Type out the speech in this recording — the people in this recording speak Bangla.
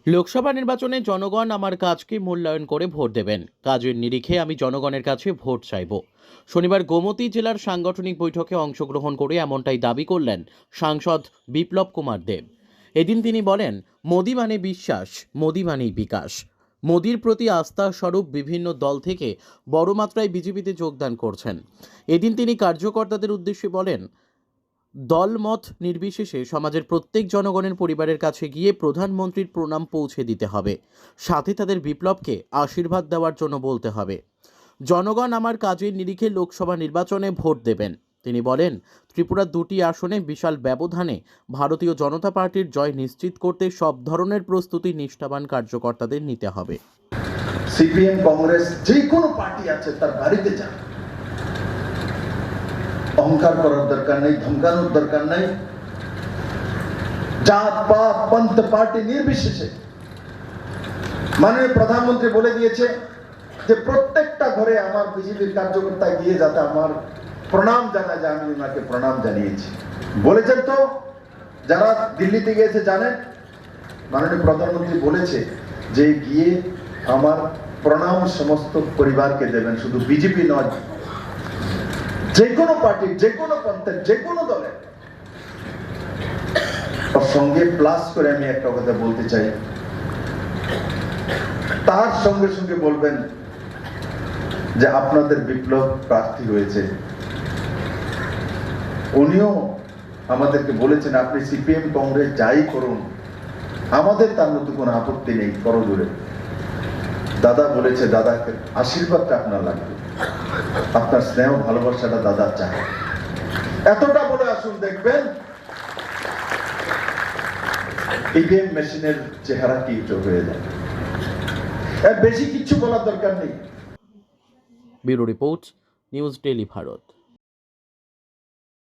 লোকসভা নির্বাচনে জনগণ আমার কাজকে মূল্যায়ন করে ভোট দেবেন। কাজের নিরিখে আমি জনগণের কাছে ভোট চাইব। শনিবার গোমতী জেলার সাংগঠনিক বৈঠকে অংশগ্রহণ করে এমনটাই দাবি করলেন সাংসদ বিপ্লব কুমার দেব। এদিন তিনি বলেন, মোদি মানে বিশ্বাস, মোদি মানেই বিকাশ। মোদির প্রতি আস্থা স্বরূপ বিভিন্ন দল থেকে বড় মাত্রায় বিজেপিতে যোগদান করছেন। এদিন তিনি কার্যকর্তাদের উদ্দেশ্যে বলেন, দলমত নির্বিশেষে সমাজের প্রত্যেক জনগণের পরিবারের কাছে গিয়ে প্রধানমন্ত্রীর প্রণাম পৌঁছে দিতে হবে, সাথে তাদের বিপ্লবকে আশীর্বাদ দেওয়ার জন্য বলতে হবে। জনগণ আমার কাজের নিরিখে লোকসভা নির্বাচনে ভোট দেবেন। তিনি বলেন, ত্রিপুরার 2টি আসনে বিশাল ব্যবধানে ভারতীয় জনতা পার্টির জয় নিশ্চিত করতে সব ধরনের প্রস্তুতি নিষ্ঠাবান কার্যকর্তাদের নিতে হবে। সিপিএম কংগ্রেস যে কোনো পার্টি আছে তার বাড়িতে যান, অহংকার করার দরকার নেই, ধমকানোর দরকার নেই। জাত পাত পন্থ পার্টি নির্বিশেষে মাননীয় প্রধানমন্ত্রী বলে দিয়েছে যে প্রত্যেকটা ঘরে আমার বিজেপির কার্যকর্তা গিয়ে যাতে আমার প্রণাম জানায়, যে আমি ওনাকে প্রণাম জানিয়েছি। বলেছেন তো, যারা দিল্লিতে গিয়েছে জানেন, মাননীয় প্রধানমন্ত্রী বলেছে যে গিয়ে আমার প্রণাম সমস্ত পরিবারকে দেবেন, শুধু বিজেপি নয়, যে কোনো পার্টির, যে কোনো পন্থের, যে কোনো দলের। ওর সঙ্গে প্লাস করে আমি একটা কথা বলতে চাই, তার সঙ্গে সঙ্গে বলবেন যে আপনাদের বিপ্লব প্রার্থী হয়েছে। উনিও আমাদেরকে বলেছেন, আপনি সিপিএম কংগ্রেস যাই করুন, আমাদের তার মধ্যে কোনো আপত্তি নেই, করো জুড়ে। দাদা বলেছে, দাদাকে আশীর্বাদটা আপনার লাগবে, আপনার স্নেহ ভালোবাসাটা দাদা চায়। এতটা বলে আসুন, দেখবেন ইভিএম মেশিনের চেহারা কি হয়ে যায়। বেশি কিছু বলার দরকার নেই। Bureau report, news daily Bharat.